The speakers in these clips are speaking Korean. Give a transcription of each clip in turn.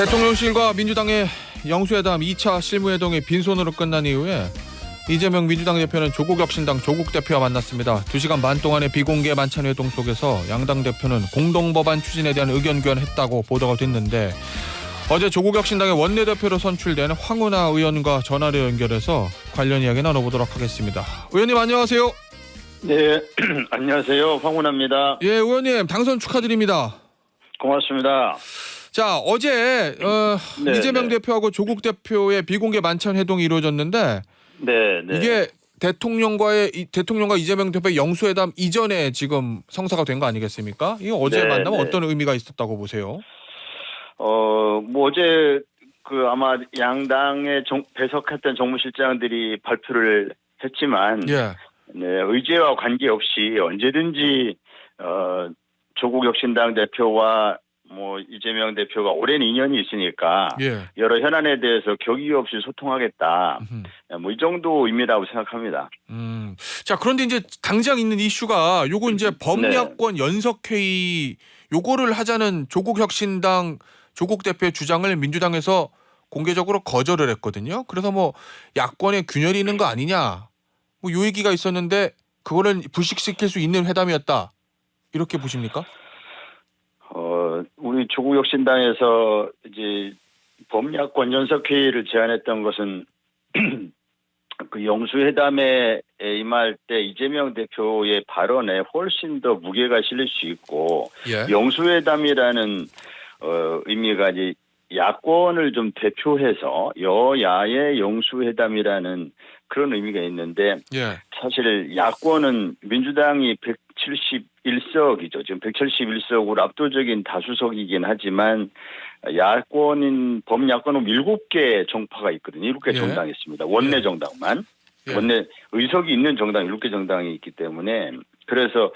대통령실과 민주당의 영수회담 2차 실무회동이 빈손으로 끝난 이후에 이재명 민주당 대표는 조국혁신당 조국 대표와 만났습니다. 2시간 반 동안의 비공개 만찬회동 속에서 양당 대표는 공동법안 추진에 대한 의견 교환했다고 보도가 됐는데, 어제 조국혁신당의 원내대표로 선출된 황운하 의원과 전화로 연결해서 관련 이야기 나눠보도록 하겠습니다. 의원님 안녕하세요. 네, 안녕하세요. 황운하입니다. 예, 의원님 당선 축하드립니다. 고맙습니다. 자, 어제 네, 이재명 네. 대표하고 조국 대표의 비공개 만찬 회동이 이루어졌는데, 네, 네. 이게 대통령과 이재명 대표의 영수회담 이전에 지금 성사가 된 거 아니겠습니까? 이거 어제 네, 만나면 네. 어떤 의미가 있었다고 보세요? 뭐 어제 아마 양당의 배석했던 정무실장들이 발표를 했지만, 예, 네, 의제와 관계없이 언제든지 조국혁신당 대표와 이재명 대표가 오랜 인연이 있으니까 예. 여러 현안에 대해서 격의 없이 소통하겠다. 이 정도 의미라고 생각합니다. 자, 그런데 이제 당장 있는 이슈가 요거 이제 범야권 연석회의 요거를 하자는 조국혁신당 조국 대표의 주장을 민주당에서 공개적으로 거절을 했거든요. 그래서 야권에 균열이 있는 거 아니냐, 요 얘기가 있었는데 그거를 불식시킬 수 있는 회담이었다, 이렇게 보십니까? 우리 조국혁신당에서 이제 범야권 연석회의를 제안했던 것은 그 영수회담에 임할 때 이재명 대표의 발언에 훨씬 더 무게가 실릴 수 있고, 예. 영수회담이라는 의미가 이제 야권을 좀 대표해서 여야의 영수회담이라는 그런 의미가 있는데, 예. 사실 야권은 민주당이 171석이죠. 지금 171석으로 압도적인 다수석이긴 하지만 범야권은 7개 정파가 있거든요. 7개 예. 정당이 있습니다. 원내 정당만. 예. 원내 의석이 있는 정당 7개 정당이 있기 때문에, 그래서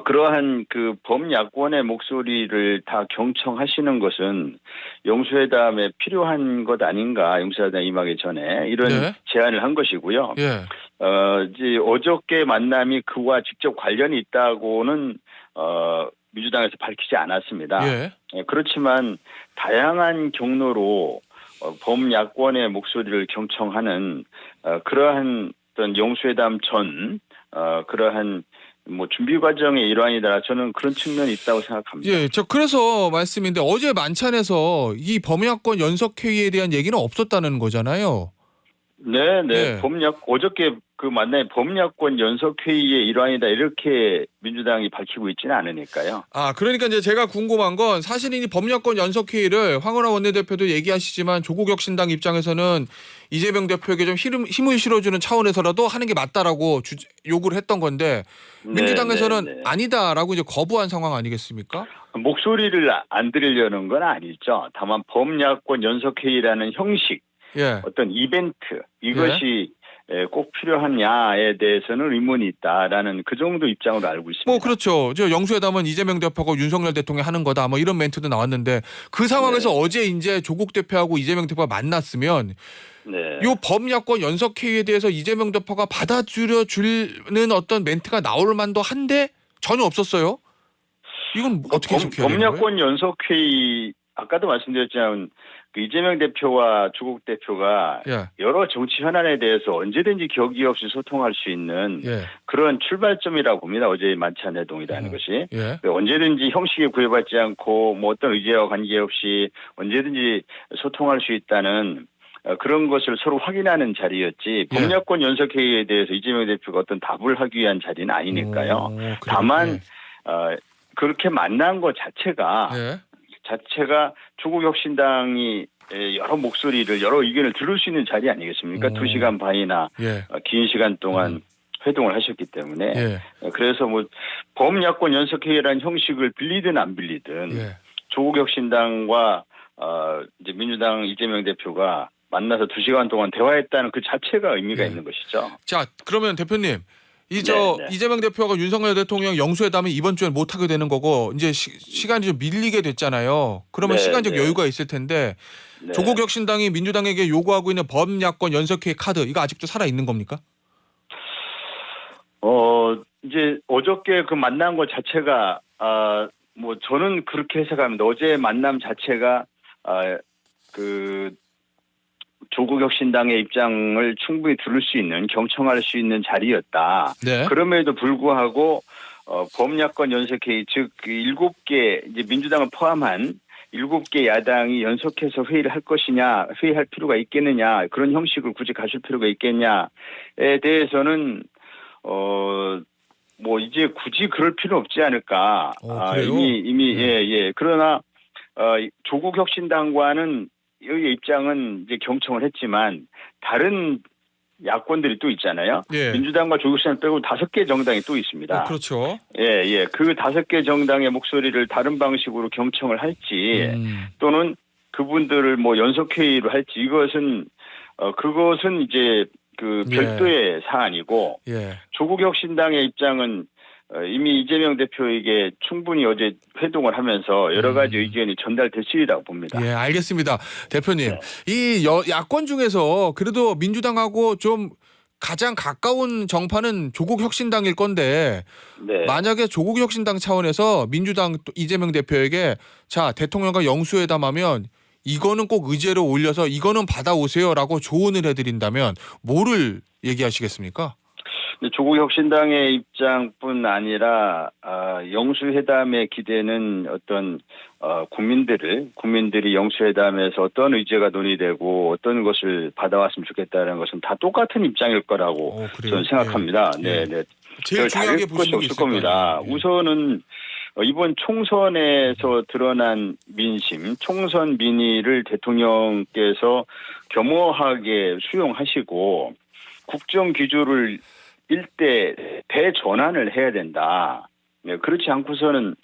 그러한 그 범야권의 목소리를 다 경청하시는 것은 영수회담에 필요한 것 아닌가, 영수회담에 임하기 전에 이런 네. 제안을 한 것이고요. 예. 이제 어저께 만남이 그와 직접 관련이 있다고는 민주당에서 밝히지 않았습니다. 예. 그렇지만 다양한 경로로 범야권의 목소리를 경청하는 그러한 어떤 영수회담 전 그러한 준비 과정의 일환이다. 저는 그런 측면이 있다고 생각합니다. 예, 그래서 말씀인데, 어제 만찬에서 이 범야권 연석회의에 대한 얘기는 없었다는 거잖아요. 네, 네. 예. 어저께 그 만남이 범야권 연석회의의 일환이다, 이렇게 민주당이 밝히고 있지는 않으니까요. 아, 그러니까 이제 제가 궁금한 건, 사실 이 범야권 연석회의를 황운하 원내대표도 얘기하시지만 조국혁신당 입장에서는 이재명 대표에게 좀 힘을 실어주는 차원에서라도 하는 게 맞다라고 요구를 했던 건데, 민주당에서는 네, 네. 아니다라고 이제 거부한 상황 아니겠습니까? 목소리를 안 들으려는 건 아니죠. 다만 범야권 연석회의라는 형식, 예. 어떤 이벤트, 이것이 꼭 필요하냐에 대해서는 의문이 있다라는 그 정도 입장으로 알고 있습니다. 그렇죠. 저 영수회담은 이재명 대표하고 윤석열 대통령이 하는 거다, 이런 멘트도 나왔는데, 그 상황에서 네. 어제 이제 조국 대표하고 이재명 대표가 만났으면 네. 요 범야권 연석회의에 대해서 이재명 대표가 받아주려 주는 어떤 멘트가 나올 만도 한데 전혀 없었어요. 이건 어떻게 해석해야 되는 거예요? 범야권 연석회의, 아까도 말씀드렸지만 그 이재명 대표와 조국 대표가 예. 여러 정치 현안에 대해서 언제든지 격의 없이 소통할 수 있는 예. 그런 출발점이라고 봅니다. 어제 만찬 회동이라는 것이. 예. 언제든지 형식에 구애받지 않고 어떤 의제와 관계없이 언제든지 소통할 수 있다는 그런 것을 서로 확인하는 자리였지, 범야권 연석회의에 대해서 이재명 대표가 어떤 답을 하기 위한 자리는 아니니까요. 그래요? 다만 그렇게 만난 것 자체가 예. 조국혁신당이 여러 목소리를, 여러 의견을 들을 수 있는 자리 아니겠습니까? 2시간 반이나 예. 긴 시간 동안 회동을 하셨기 때문에. 예. 그래서 범야권 연석회의라는 형식을 빌리든 안 빌리든 예. 조국혁신당과 이제 민주당 이재명 대표가 만나서 2시간 동안 대화했다는 그 자체가 의미가 예. 있는 것이죠. 자, 그러면 대표님, 네. 이재명 대표가 윤석열 대통령 영수회담을 이번 주에 못 하게 되는 거고, 이제 시간이 좀 밀리게 됐잖아요. 그러면 네, 시간적 네. 여유가 있을 텐데, 네. 조국혁신당이 민주당에게 요구하고 있는 범야권 연석회의 카드, 이거 아직도 살아 있는 겁니까? 이제 어저께 그 만난 것 자체가 뭐 저는 그렇게 해석합니다. 어제 만남 자체가 그 조국혁신당의 입장을 충분히 들을 수 있는, 경청할 수 있는 자리였다. 네. 그럼에도 불구하고 범야권 연석회의, 즉 7개 이제 민주당을 포함한 7개 야당이 연속해서 회의를 할 것이냐, 회의할 필요가 있겠느냐, 그런 형식을 굳이 가실 필요가 있겠냐에 대해서는 뭐 이제 굳이 그럴 필요 없지 않을까. 그래요? 이미 예. 그러나 조국혁신당과는 여기 입장은 이제 경청을 했지만 다른 야권들이 또 있잖아요. 예. 민주당과 조국혁신당 빼고 5개 정당이 또 있습니다. 그렇죠. 예. 그 5개 정당의 목소리를 다른 방식으로 경청을 할지 또는 그분들을 뭐 연석회의로 할지 이것은 그것은 이제 그 별도의 사안이고 예. 조국혁신당의 입장은 이미 이재명 대표에게 충분히 어제 회동을 하면서 여러 가지 의견이 전달됐으리라고 봅니다. 예, 알겠습니다. 대표님, 이 야권 중에서 그래도 민주당하고 좀 가장 가까운 정파는 조국혁신당일 건데 네. 만약에 조국혁신당 차원에서 민주당 이재명 대표에게 자, 대통령과 영수회담하면 이거는 꼭 의제로 올려서 이거는 받아오세요라고 조언을 해드린다면 뭐를 얘기하시겠습니까? 조국혁신당의 입장뿐 아니라 영수회담에 기대는 어떤 국민들이 영수회담에서 어떤 의제가 논의되고 어떤 것을 받아왔으면 좋겠다는 것은 다 똑같은 입장일 거라고 저는 생각합니다. 네. 네. 제일 중요하게 것이 보시는 게 없을 있을 겁니다. 거 아니에요. 우선은 이번 총선에서 드러난 민심, 총선 민의를 대통령께서 겸허하게 수용하시고 국정 기조를 일대 대전환을 해야 된다. 네, 그렇지 않고서는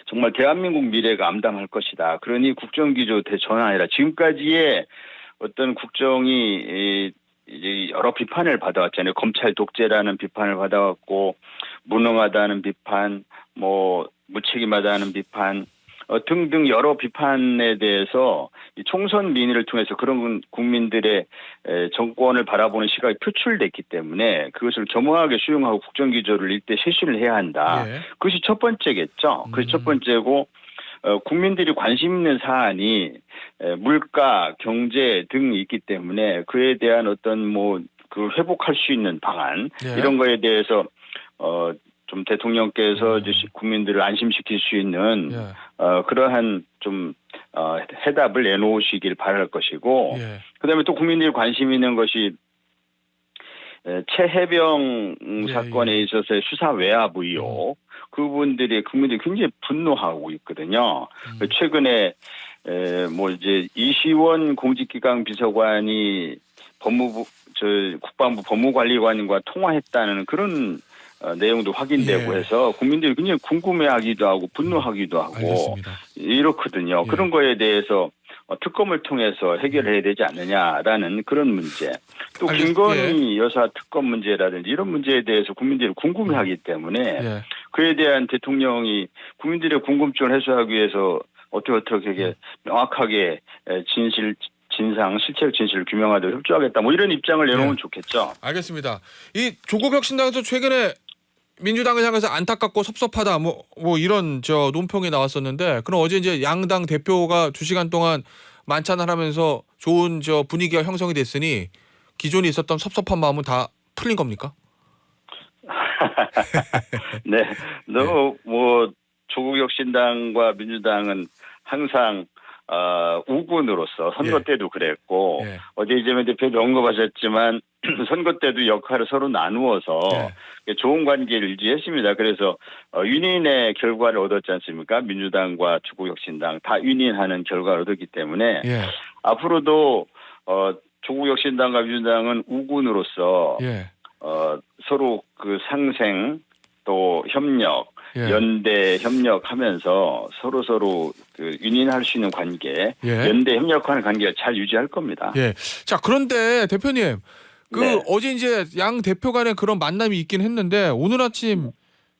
정말 대한민국 미래가 암담할 것이다. 그러니 국정 기조 대전환이라 지금까지의 어떤 국정이 이제 여러 비판을 받아왔잖아요. 검찰 독재라는 비판을 받아왔고 무능하다는 비판, 뭐 무책임하다는 비판 등등 여러 비판에 대해서 이 총선 민의를 통해서 그런 국민들의 정권을 바라보는 시각이 표출됐기 때문에 그것을 겸허하게 수용하고 국정기조를 일대 쇄신을 해야 한다. 예. 그것이 첫 번째겠죠. 그것이 첫 번째고 국민들이 관심 있는 사안이 물가, 경제 등이 있기 때문에 그에 대한 어떤 뭐 그 회복할 수 있는 방안 이런 거에 대해서 좀 대통령께서 이제 국민들을 안심시킬 수 있는 그러한 좀 해답을 내놓으시길 바랄 것이고 그다음에 또 국민들이 관심 있는 것이 최혜병 사건에 있어서의 수사 외압 의혹 그분들이 국민들이 굉장히 분노하고 있거든요. 최근에 뭐 이제 이시원 공직기강 비서관이 국방부 법무관리관과 통화했다는 그런 내용도 확인되고 해서 국민들이 굉장히 궁금해하기도 하고 분노하기도 하고 알겠습니다. 이렇거든요. 그런 거에 대해서 특검을 통해서 해결해야 되지 않느냐라는 그런 문제. 또 김건희 여사 특검 문제라든지 이런 문제에 대해서 국민들이 궁금해하기 때문에 그에 대한 대통령이 국민들의 궁금증을 해소하기 위해서 어떻게 명확하게 진상, 실체적 진실을 규명하도록 협조하겠다. 뭐 이런 입장을 내놓으면 좋겠죠. 알겠습니다. 이 조국혁신당에서 최근에 민주당을 향해서 안타깝고 섭섭하다 뭐 이런 논평이 나왔었는데 그럼 어제 이제 양당 대표가 2시간 동안 만찬을 하면서 좋은 분위기가 형성이 됐으니 기존에 있었던 섭섭한 마음은 다 풀린 겁니까? 네. 뭐 조국혁신당과 민주당은 항상 우군으로서 선거 때도 그랬고 어제 이재명 대표도 언급하셨지만 선거 때도 역할을 서로 나누어서 좋은 관계를 유지했습니다. 그래서 윈윈의 결과를 얻었지 않습니까? 민주당과 조국혁신당 다 윈윈하는 결과를 얻었기 때문에 앞으로도 조국혁신당과 민주당은 우군으로서 서로 그 상생 또 협력 연대 협력하면서 서로 그 윈윈할 수 있는 관계, 연대 협력하는 관계가 잘 유지할 겁니다. 자, 그런데 대표님, 어제 이제 양 대표 간에 그런 만남이 있긴 했는데 오늘 아침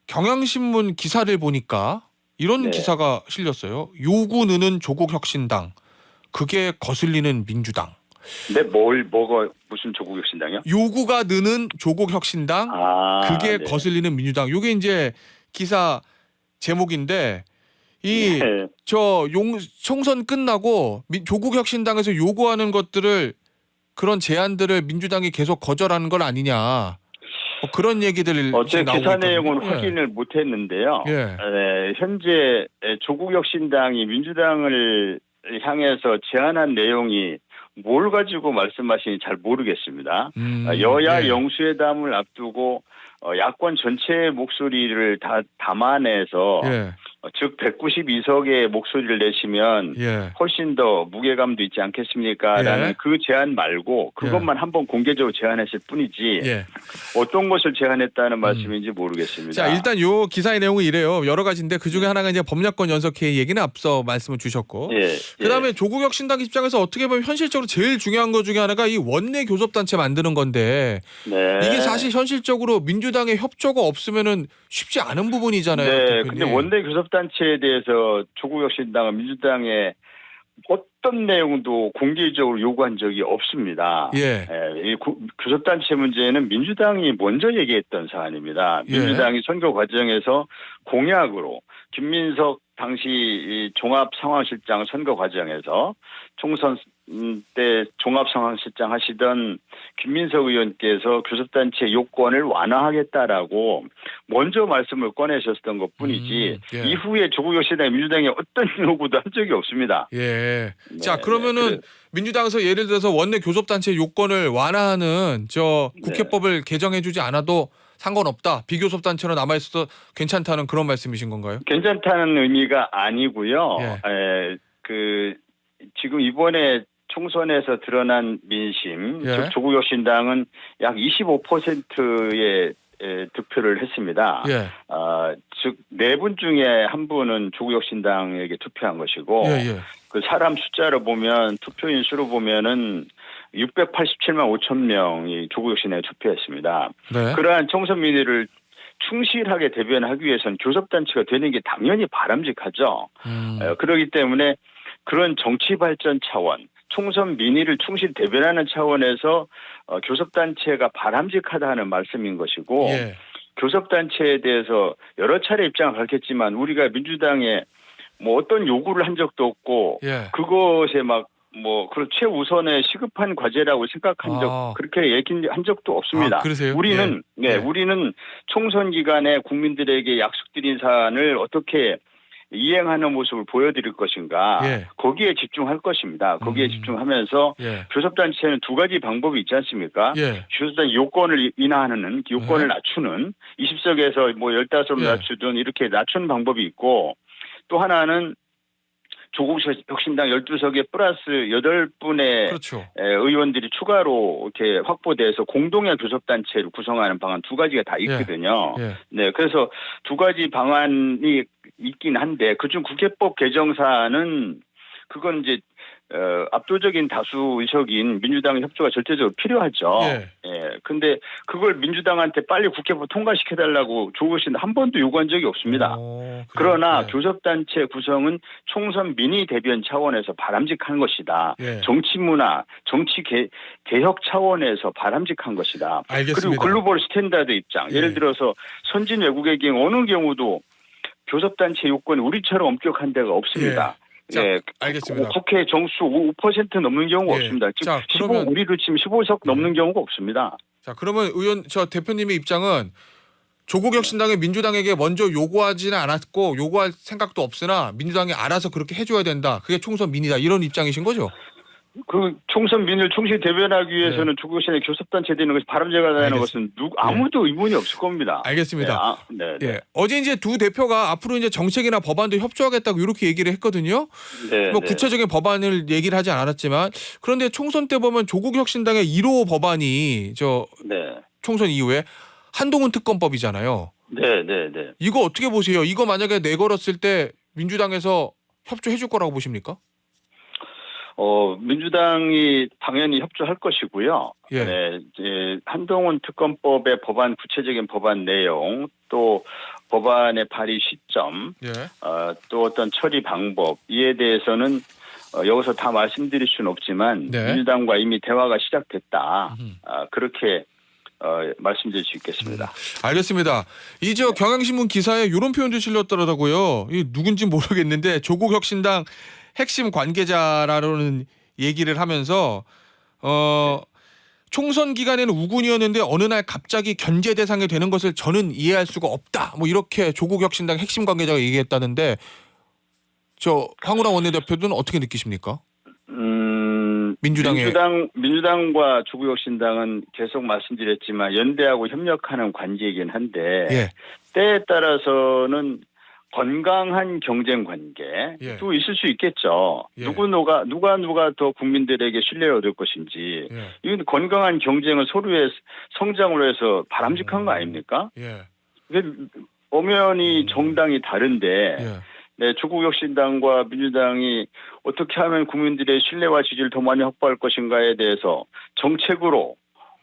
경향신문 기사를 보니까 이런 기사가 실렸어요. 요구 느는 조국혁신당, 그게 거슬리는 민주당. 네, 뭐가 무슨 조국혁신당이요? 요구가 느는 조국혁신당, 그게 거슬리는 민주당. 요게 이제 기사 제목인데 네. 총선 끝나고 조국혁신당에서 요구하는 것들을 그런 제안들을 민주당이 계속 거절하는 건 아니냐. 뭐 그런 얘기들 어제 나오고 기사 있거든요. 내용은 예. 확인을 못했는데요. 예. 현재 조국혁신당이 민주당을 향해서 제안한 내용이 뭘 가지고 말씀하시는지 잘 모르겠습니다. 여야 예. 영수회담을 앞두고 야권 전체의 목소리를 다 담아내서 예. 즉 192석의 목소리를 내시면 예. 훨씬 더 무게감도 있지 않겠습니까? 예. 라는 그 제안 말고 그것만 한번 공개적으로 제안했을 뿐이지 예. 어떤 것을 제안했다는 말씀인지 모르겠습니다. 자, 일단 요 기사의 내용은 이래요. 여러 가지인데 그 중에 하나가 이제 법야권 연석회의 얘기는 앞서 말씀을 주셨고, 그다음에 조국혁신당 입장에서 어떻게 보면 현실적으로 제일 중요한 것 중에 하나가 이 원내 교섭단체 만드는 건데, 네. 이게 사실 현실적으로 민주당의 협조가 없으면은 쉽지 않은 부분이잖아요. 네. 대표님. 근데 원내 교섭단체에 대해서 조국혁신당은 민주당의 어떤 내용도 공개적으로 요구한 적이 없습니다. 예. 이 교섭단체 문제는 민주당이 먼저 얘기했던 사안입니다. 예. 민주당이 선거 과정에서 공약으로 김민석 당시 이 종합상황실장 선거 과정에서 총선 때 종합상황실장 하시던 김민석 의원께서 교섭단체 요건을 완화하겠다라고 먼저 말씀을 꺼내셨던 것뿐이지 예. 이후에 조국혁신당 민주당이 어떤 요구도 한 적이 없습니다. 예. 네, 자, 그러면은 민주당에서 예를 들어서 원내 교섭단체 요건을 완화하는 국회법을 개정해주지 않아도 상관없다. 비교섭단체로 남아있어도 괜찮다는 그런 말씀이신 건가요? 괜찮다는 의미가 아니고요. 예. 지금 이번에 총선에서 드러난 민심, 예. 즉 조국혁신당은 약 25%의 득표를 했습니다. 예. 즉 4분 중에 한 분은 조국혁신당에게 투표한 것이고, 예. 그 사람 숫자로 보면 투표인 수로 보면은 687만 5천 명이 조국혁신당에 투표했습니다. 네. 그러한 총선 민의를 충실하게 대변하기 위해서는 교섭단체가 되는 게 당연히 바람직하죠. 그렇기 때문에 그런 정치 발전 차원, 총선 민의를 충실히 대변하는 차원에서 교섭단체가 바람직하다는 말씀인 것이고, 예. 교섭단체에 대해서 여러 차례 입장을 밝혔지만 우리가 민주당에 뭐 어떤 요구를 한 적도 없고, 예. 그것에 그 최우선의 시급한 과제라고 생각한 그렇게 얘기한 적도 없습니다. 그러세요? 우리는 우리는 총선 기간에 국민들에게 약속드린 사안을 어떻게 이행하는 모습을 보여드릴 것인가, 거기에 집중할 것입니다. 거기에 집중하면서 교섭단체는 두 가지 방법이 있지 않습니까? 교섭단체 요건을 인하하는, 요건을 낮추는, 20석에서 15석으로 낮추든 이렇게 낮추는 방법이 있고, 또 하나는 조국혁신당 12석에 플러스 8분의 그렇죠. 의원들이 추가로 이렇게 확보돼서 공동의 교섭단체를 구성하는 방안 두 가지가 다 있거든요. 네, 그래서 두 가지 방안이 있긴 한데 그중 국회법 개정 사안은 그건 이제 압도적인 다수 의석인 민주당의 협조가 절대적으로 필요하죠. 근데 그걸 민주당한테 빨리 국회법 통과시켜달라고 조국혁신당 한 번도 요구한 적이 없습니다. 그러나 교섭단체 구성은 총선 민의 대변 차원에서 바람직한 것이다. 정치 문화, 정치 개혁 차원에서 바람직한 것이다. 알겠습니다. 그리고 글로벌 스탠다드 입장, 예를 들어서 선진 외국의 경우 어느 경우도 교섭단체 요건이 우리처럼 엄격한 데가 없습니다. 자, 알겠습니다. 국회 정수 5% 넘는 경우가 없습니다. 즉 우리로 치면 15석 넘는 경우가 없습니다. 자, 그러면 대표님의 입장은 조국혁신당이 민주당에게 먼저 요구하지는 않았고 요구할 생각도 없으나 민주당이 알아서 그렇게 해줘야 된다. 그게 총선 민의다. 이런 입장이신 거죠? 그 총선 민의를 충실히 대변하기 위해서는 조국혁신당이 교섭단체 되는 것이 바람직하다는 것은 아무도 의문이 없을 겁니다. 알겠습니다. 어제 이제 두 대표가 앞으로 이제 정책이나 법안도 협조하겠다고 이렇게 얘기를 했거든요. 구체적인 법안을 얘기를 하지 않았지만, 그런데 총선 때 보면 조국혁신당의 1호 법안이 총선 이후에 한동훈 특검법이잖아요. 이거 어떻게 보세요? 이거 만약에 내걸었을 때 민주당에서 협조해 줄 거라고 보십니까? 민주당이 당연히 협조할 것이고요. 한동훈 특검법의 구체적인 법안 내용, 또 법안의 발의 시점, 또 어떤 처리 방법, 이에 대해서는 여기서 다 말씀드릴 수는 없지만 민주당과 이미 대화가 시작됐다. 그렇게 말씀드릴 수 있겠습니다. 알겠습니다. 이 저 경향신문 기사에 이런 표현도 실렸더라고요. 이 누군지 모르겠는데 조국 혁신당 핵심 관계자라는 얘기를 하면서 총선 기간에는 우군이었는데 어느 날 갑자기 견제 대상이 되는 것을 저는 이해할 수가 없다. 뭐 이렇게 조국 혁신당 핵심 관계자가 얘기했다는데 저 황운하 원내대표는 어떻게 느끼십니까? 민주당과 조국혁신당은 계속 말씀드렸지만 연대하고 협력하는 관계이긴 한데 예. 때에 따라서는 건강한 경쟁 관계도 예. 있을 수 있겠죠. 예. 누가 더 국민들에게 신뢰를 얻을 것인지 예. 이건 건강한 경쟁을 서로의 성장으로 해서 바람직한 거 아닙니까? 예. 엄연히 정당이 다른데 예. 네, 조국혁신당과 민주당이 어떻게 하면 국민들의 신뢰와 지지를 더 많이 확보할 것인가에 대해서 정책으로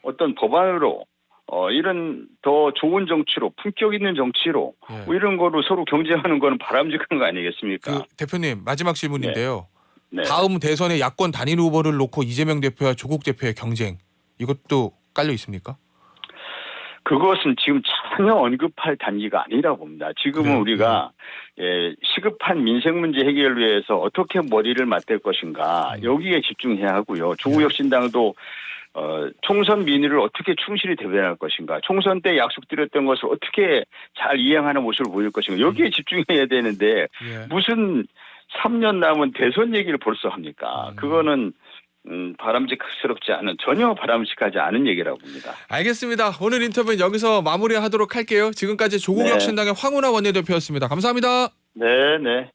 어떤 법안으로 이런 더 좋은 정치로 품격 있는 정치로 예. 뭐 이런 거로 서로 경쟁하는 거는 바람직한 거 아니겠습니까? 그 대표님 마지막 질문인데요. 네. 다음 대선에 야권 단일 후보를 놓고 이재명 대표와 조국 대표의 경쟁 이것도 깔려 있습니까? 그것은 지금 전혀 언급할 단계가 아니라고 봅니다. 지금은 그래요? 우리가 시급한 민생 문제 해결을 위해서 어떻게 머리를 맞댈 것인가 여기에 집중해야 하고요. 조국혁신당도 총선 민의를 어떻게 충실히 대변할 것인가, 총선 때 약속드렸던 것을 어떻게 잘 이행하는 모습을 보일 것인가 여기에 집중해야 되는데 예. 무슨 3년 남은 대선 얘기를 벌써 합니까? 그거는 바람직스럽지 않은, 전혀 바람직하지 않은 얘기라고 봅니다. 알겠습니다. 오늘 인터뷰는 여기서 마무리하도록 할게요. 지금까지 조국 네. 혁신당의 황운하 원내대표였습니다. 감사합니다. 네, 네.